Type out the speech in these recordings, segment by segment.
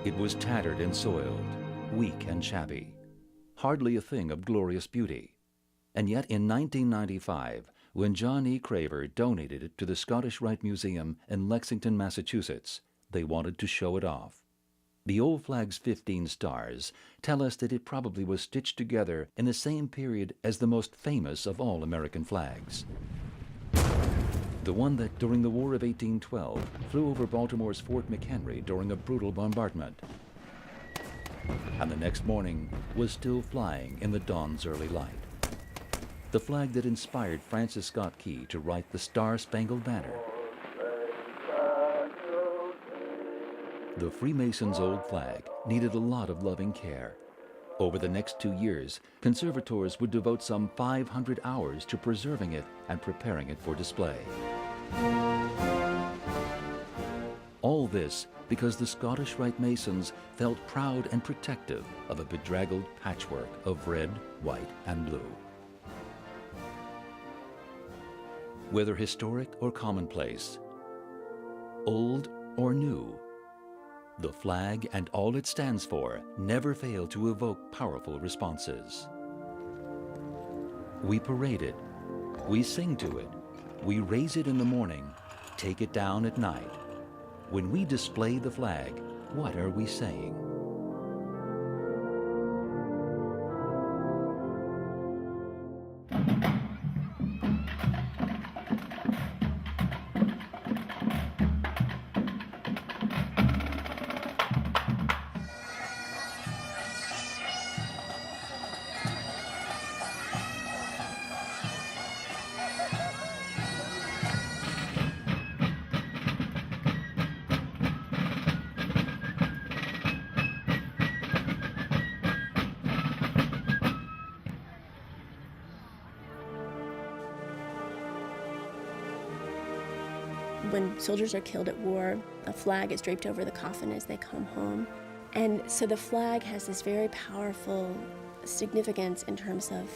It was tattered and soiled, weak and shabby, hardly a thing of glorious beauty. And yet in 1995, when John E. Craver donated it to the Scottish Rite Museum in Lexington, Massachusetts, they wanted to show it off. The old flag's 15 stars tell us that it probably was stitched together in the same period as the most famous of all American flags. The one that, during the War of 1812, flew over Baltimore's Fort McHenry during a brutal bombardment, and the next morning was still flying in the dawn's early light. The flag that inspired Francis Scott Key to write the Star-Spangled Banner. The Freemasons' old flag needed a lot of loving care. Over the next 2 years, conservators would devote some 500 hours to preserving it and preparing it for display. All this because the Scottish Rite Masons felt proud and protective of a bedraggled patchwork of red, white, and blue. Whether historic or commonplace, old or new, the flag and all it stands for never fail to evoke powerful responses. We parade it, we sing to it, we raise it in the morning, take it down at night. When we display the flag, what are we saying? When soldiers are killed at war, a flag is draped over the coffin as they come home. And so the flag has this very powerful significance in terms of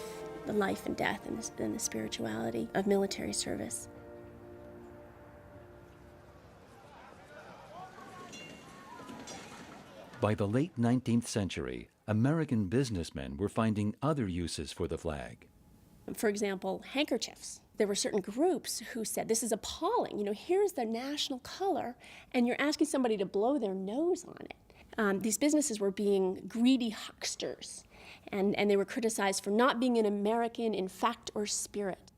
the life and death and the spirituality of military service. By the late 19th century, American businessmen were finding other uses for the flag. For example, handkerchiefs. There were certain groups who said, this is appalling. You know, here's the national color, and you're asking somebody to blow their nose on it. These businesses were being greedy hucksters, and they were criticized for not being an American in fact or spirit.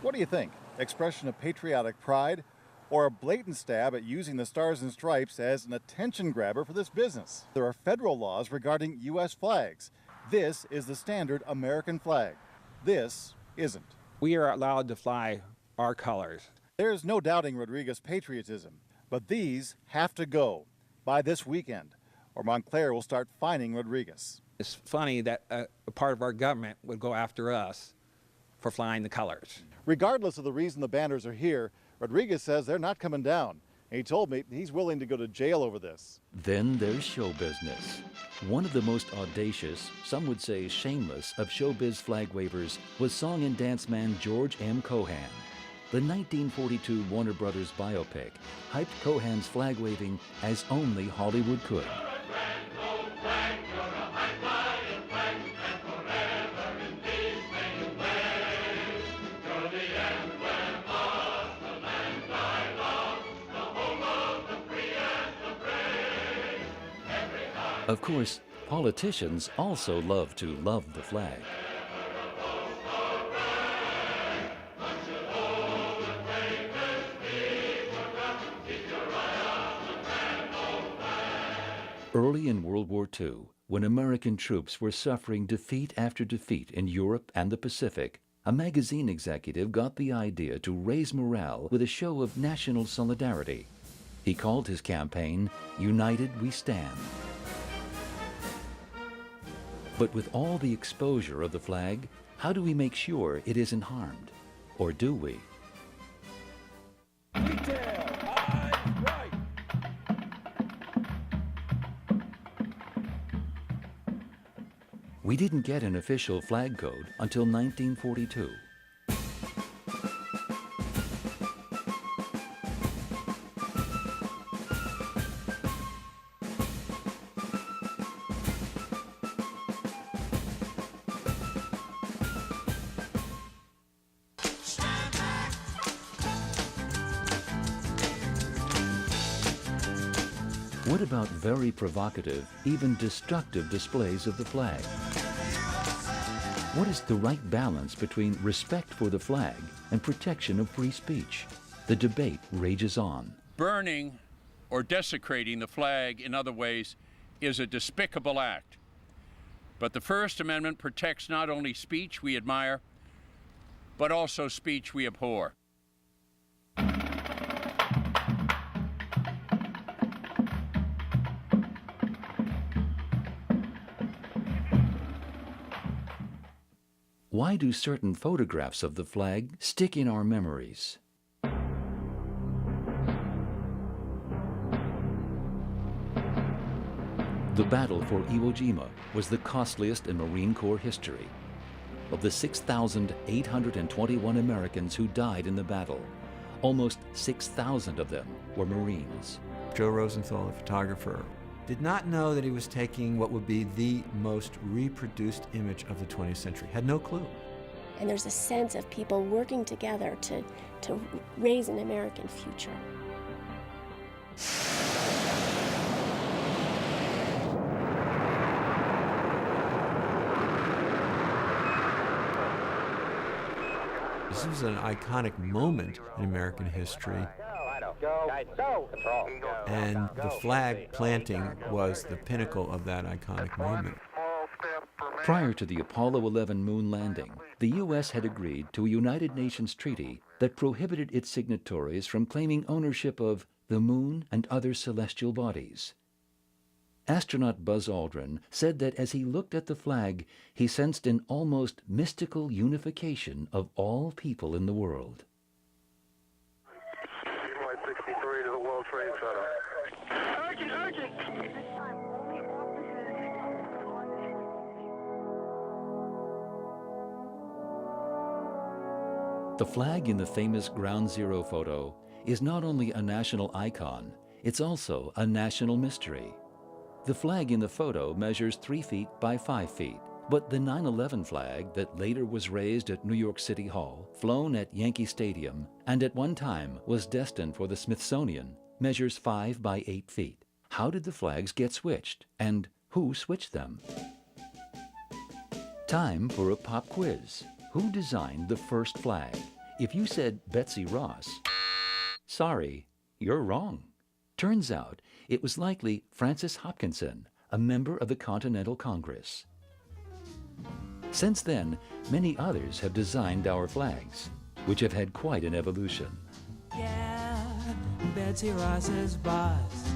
What do you think? Expression of patriotic pride, or a blatant stab at using the stars and stripes as an attention grabber for this business? There are federal laws regarding U.S. flags. This is the standard American flag. This isn't. We are allowed to fly our colors. There's no doubting Rodriguez' patriotism, but these have to go by this weekend, or Montclair will start fining Rodriguez. It's funny that a part of our government would go after us for flying the colors. Regardless of the reason the banners are here, Rodriguez says they're not coming down. And he told me he's willing to go to jail over this. Then there's show business. One of the most audacious, some would say shameless, of showbiz flag wavers was song and dance man George M. Cohan. The 1942 Warner Brothers biopic hyped Cohan's flag waving as only Hollywood could. Of course, politicians also love to love the flag. Early in World War II, when American troops were suffering defeat after defeat in Europe and the Pacific, a magazine executive got the idea to raise morale with a show of national solidarity. He called his campaign, "United We Stand." But with all the exposure of the flag, how do we make sure it isn't harmed? Or do we? We didn't get an official flag code until 1942. What about very provocative, even destructive displays of the flag? What is the right balance between respect for the flag and protection of free speech? The debate rages on. Burning or desecrating the flag in other ways is a despicable act. But the First Amendment protects not only speech we admire, but also speech we abhor. Why do certain photographs of the flag stick in our memories? The battle for Iwo Jima was the costliest in Marine Corps history. Of the 6,821 Americans who died in the battle, almost 6,000 of them were Marines. Joe Rosenthal, the photographer, did not know that he was taking what would be the most reproduced image of the 20th century. Had no clue. And there's a sense of people working together to raise an American future. This was an iconic moment in American history. And the flag planting was the pinnacle of that iconic moment. Prior to the Apollo 11 moon landing, the U.S. had agreed to a United Nations treaty that prohibited its signatories from claiming ownership of the moon and other celestial bodies. Astronaut Buzz Aldrin said that as he looked at the flag, he sensed an almost mystical unification of all people in the world. Flight 63 to the World Trade Center. Urgent, urgent! The flag in the famous Ground Zero photo is not only a national icon, it's also a national mystery. The flag in the photo measures 3 feet by 5 feet, but the 9/11 flag that later was raised at New York City Hall, flown at Yankee Stadium, and at one time was destined for the Smithsonian, measures 5 by 8 feet. How did the flags get switched, and who switched them? Time for a pop quiz. Who designed the first flag? If you said Betsy Ross, sorry, you're wrong. Turns out it was likely Francis Hopkinson, a member of the Continental Congress. Since then, many others have designed our flags, which have had quite an evolution. Yeah, Betsy Ross's boss.